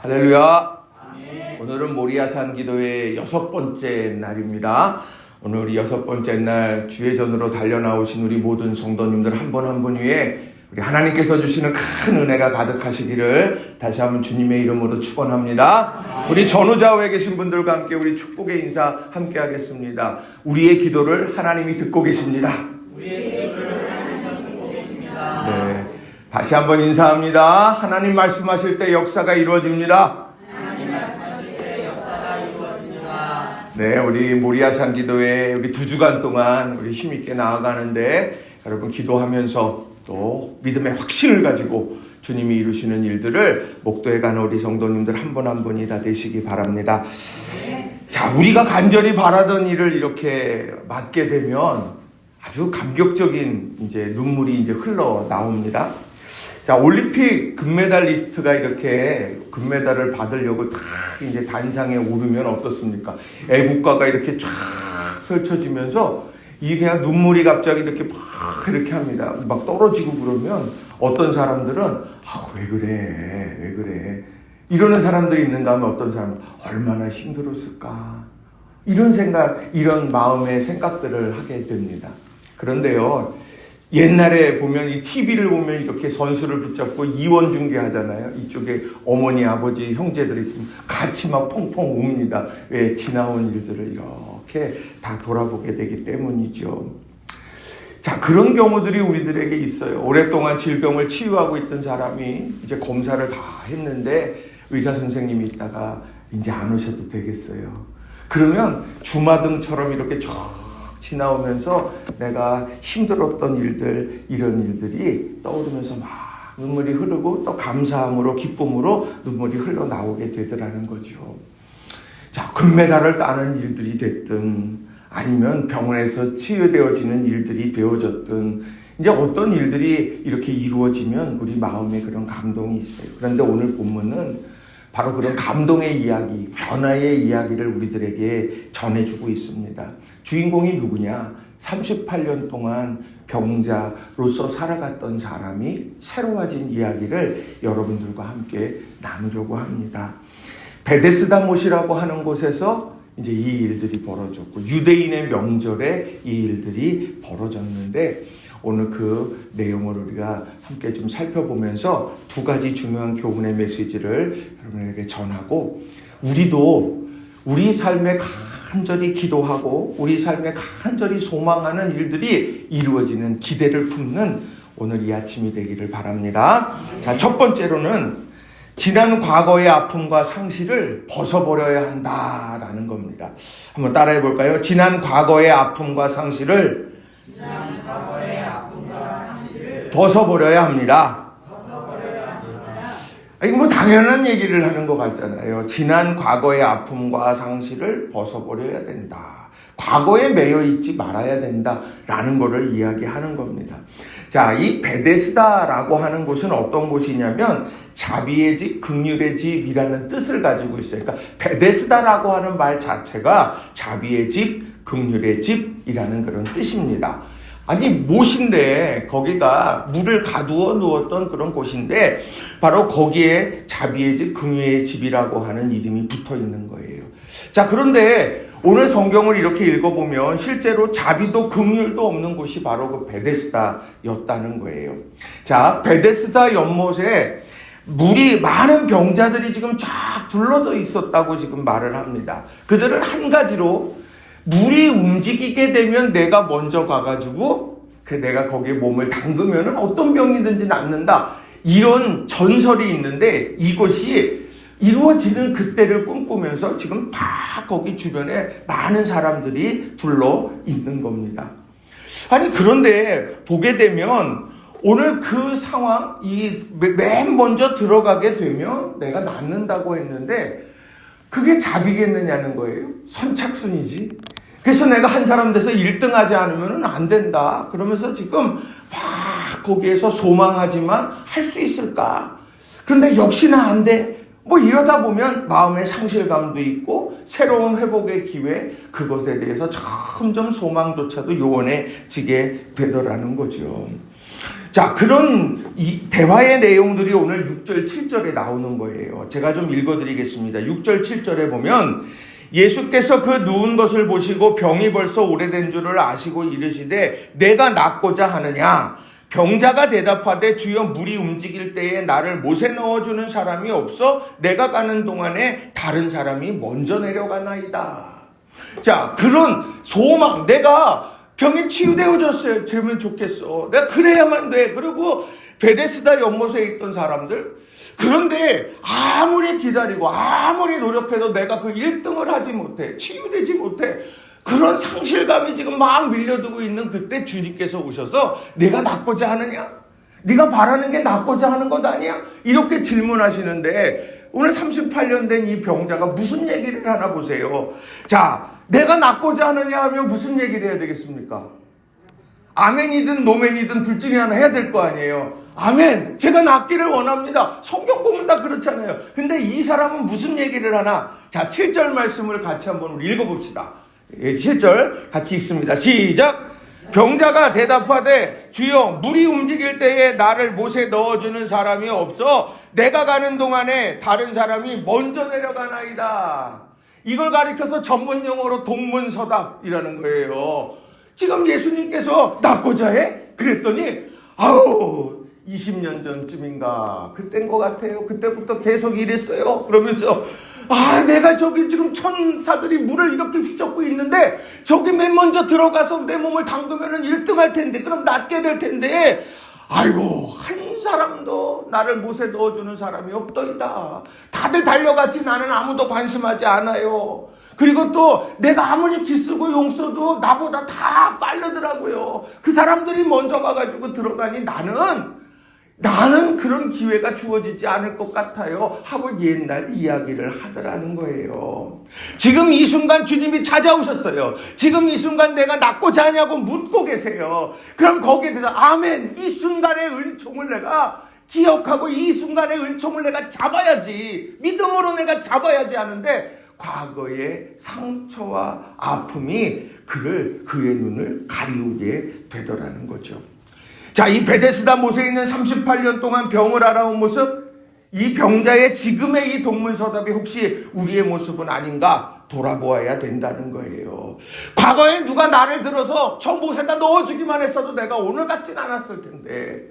할렐루야. 오늘은 모리아산 기도의 6번째 날입니다. 오늘 우리 6번째 날 주의 전으로 달려나오신 우리 모든 성도님들 한 분 한 분 위에 우리 하나님께서 주시는 큰 은혜가 가득하시기를 다시 한번 주님의 이름으로 축원합니다. 우리 전후좌우에 계신 분들과 함께 우리 축복의 인사 함께 하겠습니다. 우리의 기도를 하나님이 듣고 계십니다. 네. 다시 한번 인사합니다. 하나님 말씀하실 때 역사가 이루어집니다. 네, 우리 모리아산 기도회 우리 2주간 동안 우리 힘있게 나아가는데 여러분 기도하면서 또 믿음의 확신을 가지고 주님이 이루시는 일들을 목도에 가는 우리 성도님들 한 분 한 분이 다 되시기 바랍니다. 자, 우리가 간절히 바라던 일을 이렇게 맡게 되면 아주 감격적인 이제 눈물이 이제 흘러 나옵니다. 자, 올림픽 금메달리스트가 이렇게 금메달을 받으려고 탁 이제 단상에 오르면 어떻습니까? 애국가가 이렇게 쫙 펼쳐지면서 이게 그냥 눈물이 갑자기 이렇게 막 이렇게 합니다. 막 떨어지고 그러면 어떤 사람들은 왜 그래 이러는 사람들이 있는가 하면 어떤 사람은 얼마나 힘들었을까 이런 생각, 이런 마음의 생각들을 하게 됩니다. 그런데요, 옛날에 보면 이 TV를 보면 이렇게 선수를 붙잡고 이원 중계하잖아요. 이쪽에 어머니, 아버지, 형제들이 있으면 같이 막 펑펑 웁니다. 왜? 지나온 일들을 이렇게 다 돌아보게 되기 때문이죠. 자, 그런 경우들이 우리들에게 있어요. 오랫동안 질병을 치유하고 있던 사람이 이제 검사를 다 했는데 의사 선생님이 있다가 이제 안 오셔도 되겠어요. 그러면 주마등처럼 이렇게 쭉 지나오면서 내가 힘들었던 일들, 이런 일들이 떠오르면서 막 눈물이 흐르고 또 감사함으로 기쁨으로 눈물이 흘러나오게 되더라는 거죠. 자, 금메달을 따는 일들이 됐든 아니면 병원에서 치유되어지는 일들이 되어졌든 이제 어떤 일들이 이렇게 이루어지면 우리 마음에 그런 감동이 있어요. 그런데 오늘 본문은 바로 그런 감동의 이야기, 변화의 이야기를 우리들에게 전해주고 있습니다. 주인공이 누구냐? 38년 동안 병자로서 살아갔던 사람이 새로워진 이야기를 여러분들과 함께 나누려고 합니다. 베데스다 못이라고 하는 곳에서 이제 이 일들이 벌어졌고 유대인의 명절에 이 일들이 벌어졌는데 오늘 그 내용을 우리가 함께 좀 살펴보면서 2가지 중요한 교훈의 메시지를 여러분에게 전하고 우리도 우리 삶에 간절히 기도하고 우리 삶에 간절히 소망하는 일들이 이루어지는 기대를 품는 오늘 이 아침이 되기를 바랍니다. 자, 첫 번째로는 지난 과거의 아픔과 상실을 벗어버려야 한다라는 겁니다. 한번 따라해 볼까요? 지난 과거의 아픔과 상실을 벗어버려야 합니다. 이거 뭐 당연한 얘기를 하는 것 같잖아요. 지난 과거의 아픔과 상실을 벗어버려야 된다. 과거에 매여 있지 말아야 된다라는 것을 이야기하는 겁니다. 자, 이 베데스다라고 하는 곳은 어떤 곳이냐면 자비의 집, 긍휼의 집이라는 뜻을 가지고 있어요. 그러니까 베데스다라고 하는 말 자체가 자비의 집, 긍휼의 집이라는 그런 뜻입니다. 아니, 못인데 거기가 물을 가두어 놓았던 그런 곳인데 바로 거기에 자비의 집, 긍휼의 집이라고 하는 이름이 붙어 있는 거예요. 자, 그런데 오늘 성경을 이렇게 읽어보면 실제로 자비도 긍휼도 없는 곳이 바로 그 베데스다였다는 거예요. 자, 베데스다 연못에 물이 많은 병자들이 지금 쫙 둘러져 있었다고 지금 말을 합니다. 그들은 한 가지로 물이 움직이게 되면 내가 먼저 가가지고 내가 거기에 몸을 담그면 어떤 병이든지 낫는다. 이런 전설이 있는데 이것이 이루어지는 그때를 꿈꾸면서 지금 다 거기 주변에 많은 사람들이 둘러 있는 겁니다. 아니, 그런데 보게 되면 오늘 그 상황, 맨 먼저 들어가게 되면 내가 낫는다고 했는데 그게 자비겠느냐는 거예요. 선착순이지. 그래서 내가 한 사람 돼서 1등 하지 않으면 안 된다. 그러면서 지금 막 거기에서 소망하지만 할 수 있을까? 그런데 역시나 안 돼. 뭐 이러다 보면 마음의 상실감도 있고 새로운 회복의 기회, 그것에 대해서 점점 소망조차도 요원해지게 되더라는 거죠. 자, 그런 이 대화의 내용들이 오늘 6절, 7절에 나오는 거예요. 제가 좀 읽어드리겠습니다. 6절, 7절에 보면 예수께서 그 누운 것을 보시고 병이 벌써 오래된 줄을 아시고 이르시되 내가 낫고자 하느냐? 병자가 대답하되 주여 물이 움직일 때에 나를 못에 넣어주는 사람이 없어 내가 가는 동안에 다른 사람이 먼저 내려가나이다. 자, 그런 소망, 내가 병이 치유되어졌어요. 되면 좋겠어. 내가 그래야만 돼. 그리고 베데스다 연못에 있던 사람들, 그런데 아무리 기다리고 아무리 노력해도 내가 그 1등을 하지 못해. 치유되지 못해. 그런 상실감이 지금 막 밀려들고 있는 그때 주님께서 오셔서 내가 낫고자 하느냐? 네가 바라는 게 낫고자 하는 것 아니야? 이렇게 질문하시는데 오늘 38년 된 이 병자가 무슨 얘기를 하나 보세요. 자, 내가 낫고자 하느냐 하면 무슨 얘기를 해야 되겠습니까? 아멘이든 노멘이든 둘 중에 하나 해야 될 거 아니에요. 아멘, 제가 낫기를 원합니다. 성경 보면 다 그렇잖아요. 근데 이 사람은 무슨 얘기를 하나? 자, 7절 말씀을 같이 한번 우리 읽어봅시다. 7절 같이 읽습니다. 시작! 병자가 대답하되 주여 물이 움직일 때에 나를 못에 넣어주는 사람이 없어 내가 가는 동안에 다른 사람이 먼저 내려가나이다. 이걸 가리켜서 전문 용어로 동문서답이라는 거예요. 지금 예수님께서 낫고자 해? 그랬더니 아우 20년 전쯤인가 그때인 것 같아요. 그때부터 계속 이랬어요. 그러면서 내가 저기 지금 천사들이 물을 이렇게 휘젓고 있는데 저기 맨 먼저 들어가서 내 몸을 담그면은 1등 할 텐데 그럼 낫게 될 텐데 아이고 한 사람도 나를 못에 넣어주는 사람이 없더이다. 다들 달려갔지 나는 아무도 관심하지 않아요. 그리고 또 내가 아무리 기쓰고 용써도 나보다 다 빠르더라고요. 그 사람들이 먼저 가가지고 들어가니 나는 그런 기회가 주어지지 않을 것 같아요 하고 옛날 이야기를 하더라는 거예요. 지금 이 순간 주님이 찾아오셨어요. 지금 이 순간 내가 낫고자 하냐고 묻고 계세요. 그럼 거기에 대해서 아멘, 이 순간의 은총을 내가 기억하고 이 순간의 은총을 내가 잡아야지, 믿음으로 내가 잡아야지 하는데 과거의 상처와 아픔이 그의 눈을 가리우게 되더라는 거죠. 자, 이 베데스다 못에 있는 38년 동안 병을 알아온 모습, 이 병자의 지금의 이 동문서답이 혹시 우리의 모습은 아닌가 돌아보아야 된다는 거예요. 과거에 누가 나를 들어서 저 못에다 넣어주기만 했어도 내가 오늘 같진 않았을 텐데,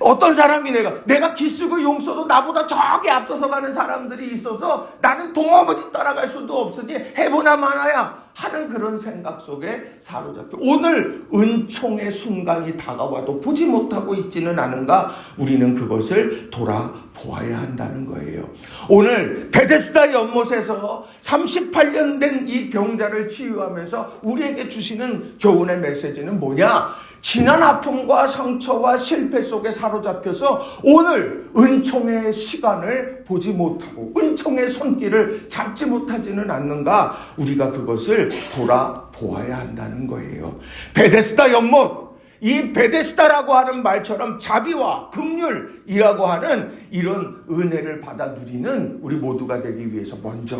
어떤 사람이 내가 기쓰고 용서도 나보다 저기 앞서서 가는 사람들이 있어서 나는 도무지 따라갈 수도 없으니 해보나 마나야 하는 그런 생각 속에 사로잡혀 오늘 은총의 순간이 다가와도 보지 못하고 있지는 않은가? 우리는 그것을 돌아보아야 한다는 거예요. 오늘 베데스다 연못에서 38년 된 이 병자를 치유하면서 우리에게 주시는 교훈의 메시지는 뭐냐? 지난 아픔과 상처와 실패 속에 사로잡혀서 오늘 은총의 시간을 보지 못하고 은총의 손길을 잡지 못하지는 않는가? 우리가 그것을 돌아보아야 한다는 거예요. 베데스다 연못, 이 베데스다라고 하는 말처럼 자비와 긍휼이라고 하는 이런 은혜를 받아 누리는 우리 모두가 되기 위해서 먼저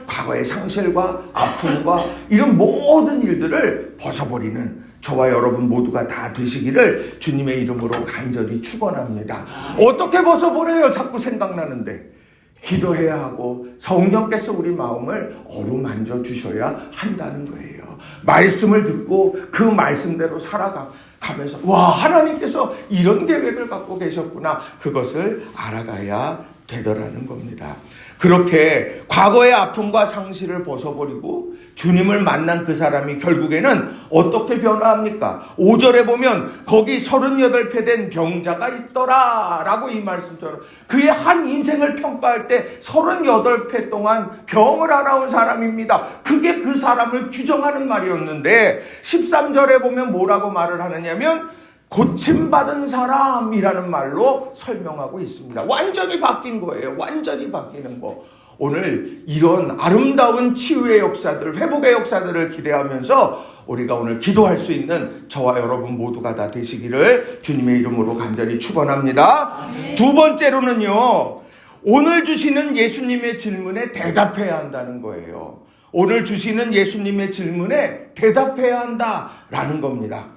과거의 상실과 아픔과 이런 모든 일들을 벗어버리는 저와 여러분 모두가 다 되시기를 주님의 이름으로 간절히 축원합니다. 어떻게 벗어버려요? 자꾸 생각나는데. 기도해야 하고 성령께서 우리 마음을 어루만져 주셔야 한다는 거예요. 말씀을 듣고 그 말씀대로 살아가면서 하나님께서 이런 계획을 갖고 계셨구나, 그것을 알아가야 되더라는 겁니다. 그렇게 과거의 아픔과 상실을 벗어버리고 주님을 만난 그 사람이 결국에는 어떻게 변화합니까? 5절에 보면 거기 38배 된 병자가 있더라 라고 이 말씀처럼 그의 한 인생을 평가할 때 38배 동안 병을 알아온 사람입니다. 그게 그 사람을 규정하는 말이었는데 13절에 보면 뭐라고 말을 하느냐면 고침받은 사람이라는 말로 설명하고 있습니다. 완전히 바뀐 거예요. 완전히 바뀌는 거. 오늘 이런 아름다운 치유의 역사들, 회복의 역사들을 기대하면서 우리가 오늘 기도할 수 있는 저와 여러분 모두가 다 되시기를 주님의 이름으로 간절히 축원합니다. 두 번째로는요, 오늘 주시는 예수님의 질문에 대답해야 한다는 거예요. 오늘 주시는 예수님의 질문에 대답해야 한다라는 겁니다.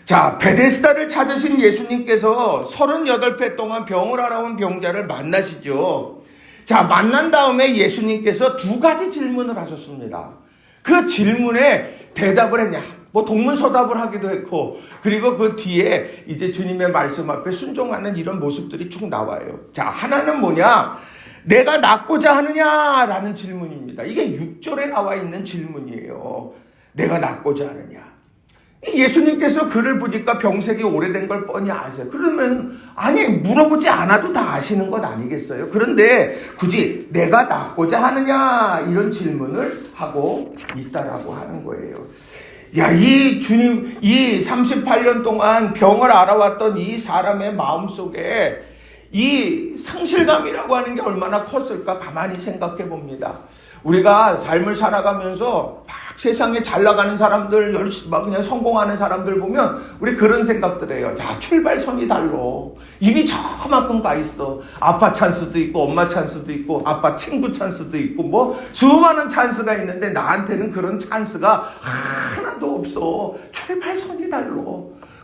자, 베데스다를 찾으신 예수님께서 38회 동안 병을 앓아온 병자를 만나시죠. 자, 만난 다음에 예수님께서 두 가지 질문을 하셨습니다. 그 질문에 대답을 했냐? 뭐 동문서답을 하기도 했고, 그리고 그 뒤에 이제 주님의 말씀 앞에 순종하는 이런 모습들이 쭉 나와요. 자, 하나는 뭐냐? 내가 낫고자 하느냐라는 질문입니다. 이게 6절에 나와 있는 질문이에요. 내가 낫고자 하느냐? 예수님께서 글을 보니까 병색이 오래된 걸 뻔히 아세요. 그러면 아니 물어보지 않아도 다 아시는 것 아니겠어요? 그런데 굳이 내가 낫고자 하느냐 이런 질문을 하고 있다라고 하는 거예요. 야, 이 주님, 이 38년 동안 병을 알아왔던 이 사람의 마음속에 이 상실감이라고 하는 게 얼마나 컸을까 가만히 생각해 봅니다. 우리가 삶을 살아가면서 막 세상에 잘 나가는 사람들, 열심히 막 그냥 성공하는 사람들 보면 우리 그런 생각들 해요. 야, 출발선이 달라. 이미 저만큼 가 있어. 아빠 찬스도 있고, 엄마 찬스도 있고, 아빠 친구 찬스도 있고, 뭐 수많은 찬스가 있는데 나한테는 그런 찬스가 하나도 없어. 출발선이 달라.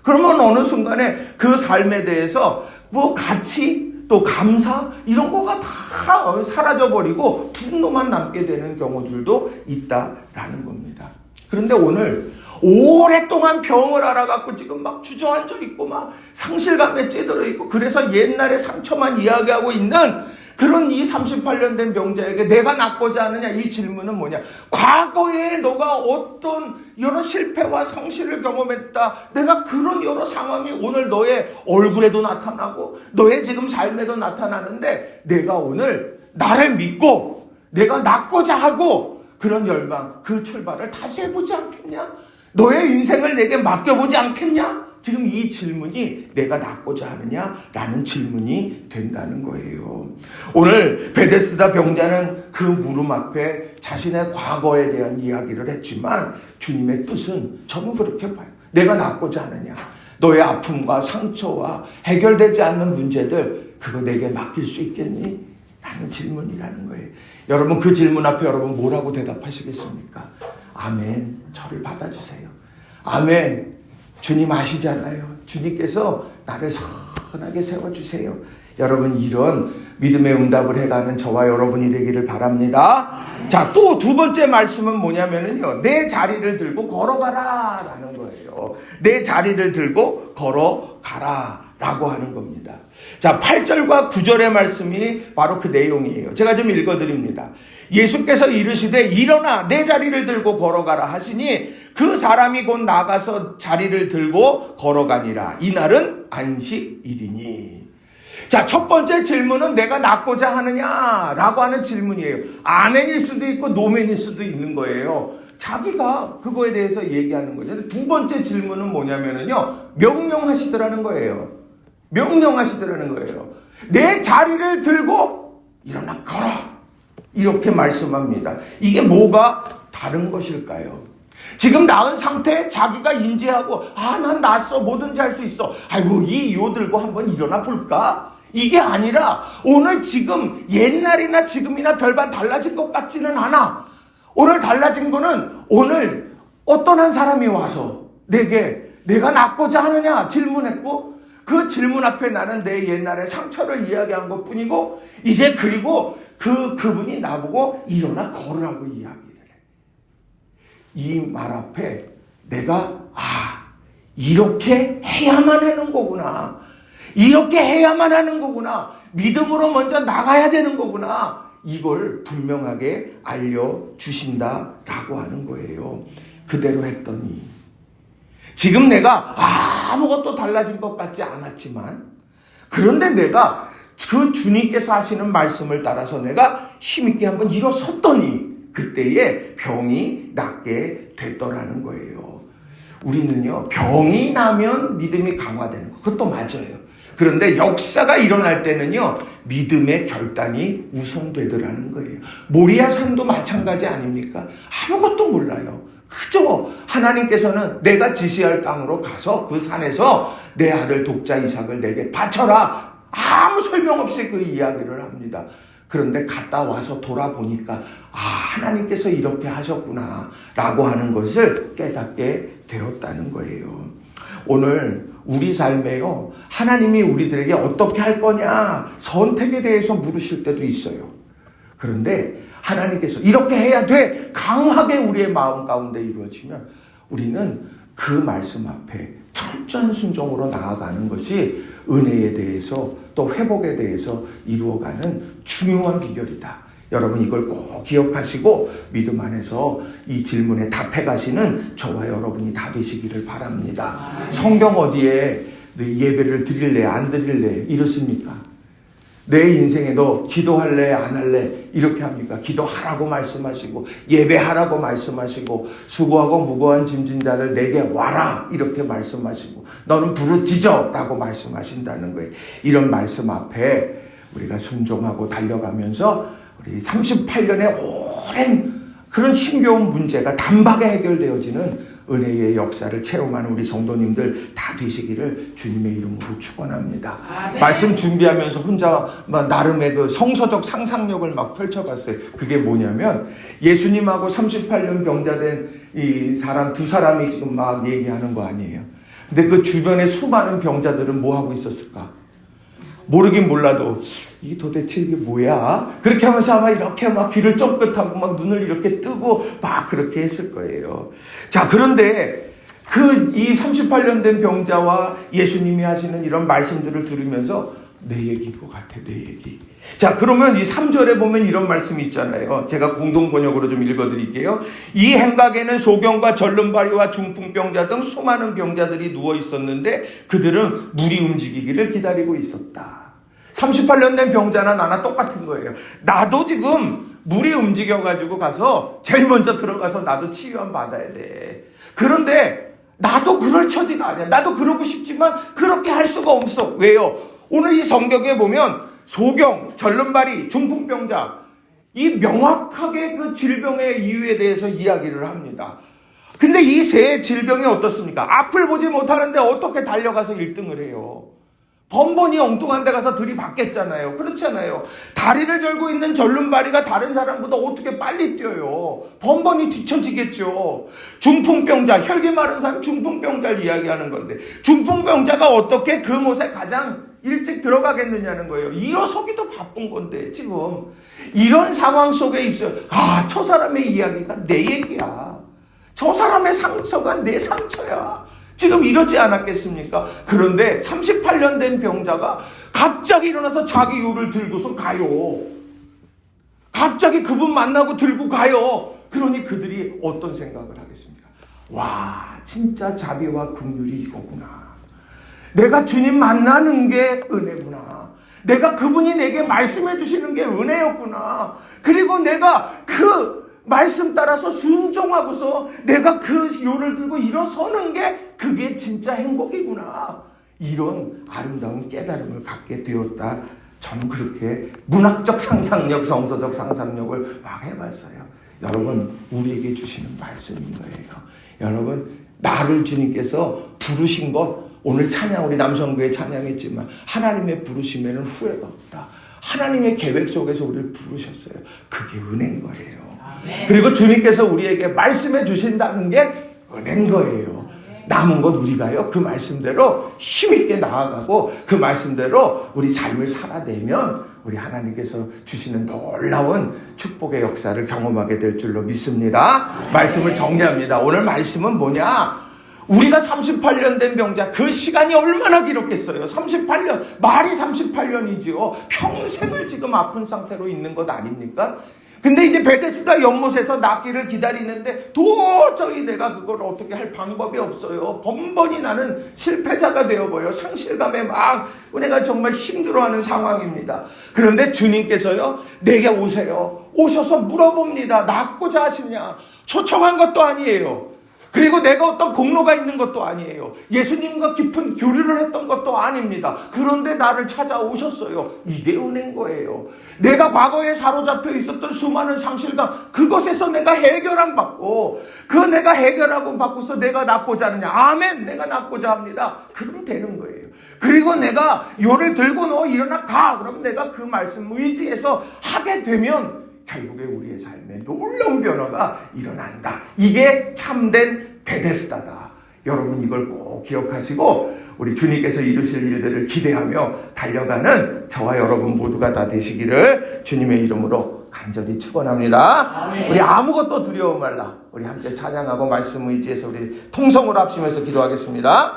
그러면 어느 순간에 그 삶에 대해서 뭐 가치, 또 감사 이런 거가 다 사라져버리고 분노만 남게 되는 경우들도 있다라는 겁니다. 그런데 오늘 오랫동안 병을 앓아갖고 지금 막 주저앉아 있고 막 상실감에 찌들어 있고 그래서 옛날의 상처만 이야기하고 있는 그런 이 38년 된 병자에게 내가 낫고자 하느냐 이 질문은 뭐냐? 과거에 너가 어떤 여러 실패와 상실을 경험했다. 내가 그런 여러 상황이 오늘 너의 얼굴에도 나타나고 너의 지금 삶에도 나타나는데 내가 오늘 나를 믿고 내가 낫고자 하고 그런 열망, 그 출발을 다시 해보지 않겠냐? 너의 인생을 내게 맡겨보지 않겠냐? 지금 이 질문이 내가 낫고자 하느냐라는 질문이 된다는 거예요. 오늘 베데스다 병자는 그 물음 앞에 자신의 과거에 대한 이야기를 했지만 주님의 뜻은 저는 그렇게 봐요. 내가 낫고자 하느냐? 너의 아픔과 상처와 해결되지 않는 문제들 그거 내게 맡길 수 있겠니? 라는 질문이라는 거예요. 여러분 그 질문 앞에 여러분 뭐라고 대답하시겠습니까? 아멘. 저를 받아주세요. 아멘. 주님 아시잖아요. 주님께서 나를 선하게 세워주세요. 여러분 이런 믿음의 응답을 해가는 저와 여러분이 되기를 바랍니다. 자, 또 두 번째 말씀은 뭐냐면요. 내 자리를 들고 걸어가라 라는 거예요. 내 자리를 들고 걸어가라 라고 하는 겁니다. 자, 8절과 9절의 말씀이 바로 그 내용이에요. 제가 좀 읽어드립니다. 예수께서 이르시되 일어나 내 자리를 들고 걸어가라 하시니 그 사람이 곧 나가서 자리를 들고 걸어가니라. 이날은 안식일이니. 자, 첫 번째 질문은 내가 낫고자 하느냐라고 하는 질문이에요. 아멘일 수도 있고 노멘일 수도 있는 거예요. 자기가 그거에 대해서 얘기하는 거죠. 두 번째 질문은 뭐냐면요. 명령하시더라는 거예요. 명령하시더라는 거예요. 내 자리를 들고 일어나 걸어. 이렇게 말씀합니다. 이게 뭐가 다른 것일까요? 지금 나은 상태에 자기가 인지하고 난 낫어 뭐든지 할 수 있어. 아이고 이 요 들고 한번 일어나 볼까? 이게 아니라 오늘 지금 옛날이나 지금이나 별반 달라진 것 같지는 않아. 오늘 달라진 거는 오늘 어떤 한 사람이 와서 내게 내가 낫고자 하느냐 질문했고 그 질문 앞에 나는 내 옛날의 상처를 이야기한 것 뿐이고 이제 그리고 그분이 나보고 일어나 걸으라고 이야기를 해. 이 말 앞에 내가 이렇게 해야만 하는 거구나. 이렇게 해야만 하는 거구나. 믿음으로 먼저 나가야 되는 거구나. 이걸 분명하게 알려주신다라고 하는 거예요. 그대로 했더니 지금 내가 아무것도 달라진 것 같지 않았지만 그런데 내가 그 주님께서 하시는 말씀을 따라서 내가 힘있게 한번 일어섰더니 그때에 병이 낫게 됐더라는 거예요. 우리는요 병이 나면 믿음이 강화되는 거 그것도 맞아요. 그런데 역사가 일어날 때는요 믿음의 결단이 우선되더라는 거예요. 모리아 산도 마찬가지 아닙니까? 아무것도 몰라요. 그저 하나님께서는 내가 지시할 땅으로 가서 그 산에서 내 아들 독자 이삭을 내게 바쳐라. 아무 설명 없이 그 이야기를 합니다. 그런데 갔다 와서 돌아보니까 하나님께서 이렇게 하셨구나 라고 하는 것을 깨닫게 되었다는 거예요. 오늘 우리 삶에요, 하나님이 우리들에게 어떻게 할 거냐 선택에 대해서 물으실 때도 있어요. 그런데 하나님께서 이렇게 해야 돼 강하게 우리의 마음 가운데 이루어지면 우리는 그 말씀 앞에 철저한 순종으로 나아가는 것이 은혜에 대해서 또 회복에 대해서 이루어가는 중요한 비결이다. 여러분 이걸 꼭 기억하시고 믿음 안에서 이 질문에 답해 가시는 저와 여러분이 다 되시기를 바랍니다. 성경 어디에 예배를 드릴래 안 드릴래 이렇습니까? 내 인생에 너 기도할래 안 할래 이렇게 합니까? 기도하라고 말씀하시고 예배하라고 말씀하시고 수고하고 무거운 짐진 자를 내게 와라 이렇게 말씀하시고 너는 부르짖어 라고 말씀하신다는 거예요. 이런 말씀 앞에 우리가 순종하고 달려가면서 우리 38년의 오랜 그런 힘겨운 문제가 단박에 해결되어지는 은혜의 역사를 체험하는 우리 성도님들 다 되시기를 주님의 이름으로 축원합니다. 말씀 준비하면서 혼자 막 나름의 그 성서적 상상력을 막 펼쳐봤어요. 그게 뭐냐면 예수님하고 38년 병자된 이 사람 두 사람이 지금 막 얘기하는 거 아니에요. 근데 그 주변에 수많은 병자들은 뭐 하고 있었을까? 모르긴 몰라도 이게 도대체 이게 뭐야? 그렇게 하면서 아마 이렇게 막 귀를 쫑긋하고 막 눈을 이렇게 뜨고 막 그렇게 했을 거예요. 자, 그런데 이 38년 된 병자와 예수님이 하시는 이런 말씀들을 들으면서 내 얘기인 것 같아, 내 얘기. 자, 그러면 이 3절에 보면 이런 말씀이 있잖아요. 제가 공동 번역으로 좀 읽어드릴게요. 이 행각에는 소경과 절름발이와 중풍병자 등 수많은 병자들이 누워 있었는데 그들은 물이 움직이기를 기다리고 있었다. 38년 된 병자나 나나 똑같은 거예요. 나도 지금 물이 움직여가지고 가서 제일 먼저 들어가서 나도 치유함 받아야 돼. 그런데 나도 그럴 처지가 아니야. 나도 그러고 싶지만 그렇게 할 수가 없어. 왜요? 오늘 이 성경에 보면 소경, 절름발이, 중풍병자 이 명확하게 그 질병의 이유에 대해서 이야기를 합니다. 근데 이 세 질병이 어떻습니까? 앞을 보지 못하는데 어떻게 달려가서 1등을 해요? 번번이 엉뚱한 데 가서 들이받겠잖아요. 그렇잖아요. 다리를 절고 있는 절름발이가 다른 사람보다 어떻게 빨리 뛰어요. 번번이 뒤처지겠죠. 중풍병자, 혈기 마른 사람 중풍병자를 이야기하는 건데 중풍병자가 어떻게 그 못에 가장 일찍 들어가겠느냐는 거예요. 일어서기도 바쁜 건데 지금 이런 상황 속에 있어요. 아, 저 사람의 이야기가 내 얘기야. 저 사람의 상처가 내 상처야. 지금 이러지 않았겠습니까? 그런데 38년 된 병자가 갑자기 일어나서 자기 요를 들고서 가요. 갑자기 그분 만나고 들고 가요. 그러니 그들이 어떤 생각을 하겠습니까? 와, 진짜 자비와 긍휼이 이거구나. 내가 주님 만나는 게 은혜구나. 내가 그분이 내게 말씀해 주시는 게 은혜였구나. 그리고 내가 그 말씀 따라서 순종하고서 내가 그 요를 들고 일어서는 게 그게 진짜 행복이구나. 이런 아름다운 깨달음을 갖게 되었다. 저는 그렇게 문학적 상상력, 성서적 상상력을 막 해봤어요. 여러분, 우리에게 주시는 말씀인 거예요. 여러분, 나를 주님께서 부르신 것, 오늘 찬양, 우리 남성교회 찬양했지만 하나님의 부르심에는 후회가 없다. 하나님의 계획 속에서 우리를 부르셨어요. 그게 은혜인 거예요. 그리고 주님께서 우리에게 말씀해 주신다는 게 은혜인 거예요. 남은 건 우리가요, 그 말씀대로 힘있게 나아가고 그 말씀대로 우리 삶을 살아내면 우리 하나님께서 주시는 놀라운 축복의 역사를 경험하게 될 줄로 믿습니다. 말씀을 정리합니다. 오늘 말씀은 뭐냐? 우리가 38년 된 병자, 그 시간이 얼마나 길었겠어요? 38년, 말이 38년이죠. 평생을 지금 아픈 상태로 있는 것 아닙니까? 근데 이제 베데스다 연못에서 낫기를 기다리는데 도저히 내가 그걸 어떻게 할 방법이 없어요. 번번이 나는 실패자가 되어버려. 상실감에 막 내가 정말 힘들어하는 상황입니다. 그런데 주님께서요, 내게 오세요. 오셔서 물어봅니다. 낫고자 하시냐? 초청한 것도 아니에요. 그리고 내가 어떤 공로가 있는 것도 아니에요. 예수님과 깊은 교류를 했던 것도 아닙니다. 그런데 나를 찾아오셨어요. 이게 은혜인 거예요. 내가 과거에 사로잡혀 있었던 수많은 상실감, 그것에서 내가 해결함 받고, 그 내가 해결하고 받고서 내가 낫고자 하느냐. 아멘, 내가 낫고자 합니다. 그러면 되는 거예요. 그리고 내가 요를 들고 너 일어나 가. 그럼 내가 그 말씀 의지해서 하게 되면 결국에 우리의 삶에 놀라운 변화가 일어난다. 이게 참된 베데스다다. 여러분 이걸 꼭 기억하시고 우리 주님께서 이루실 일들을 기대하며 달려가는 저와 여러분 모두가 다 되시기를 주님의 이름으로 간절히 축원합니다. 우리 아무것도 두려워 말라. 우리 함께 찬양하고 말씀 의지해서 우리 통성으로 합심해서 기도하겠습니다.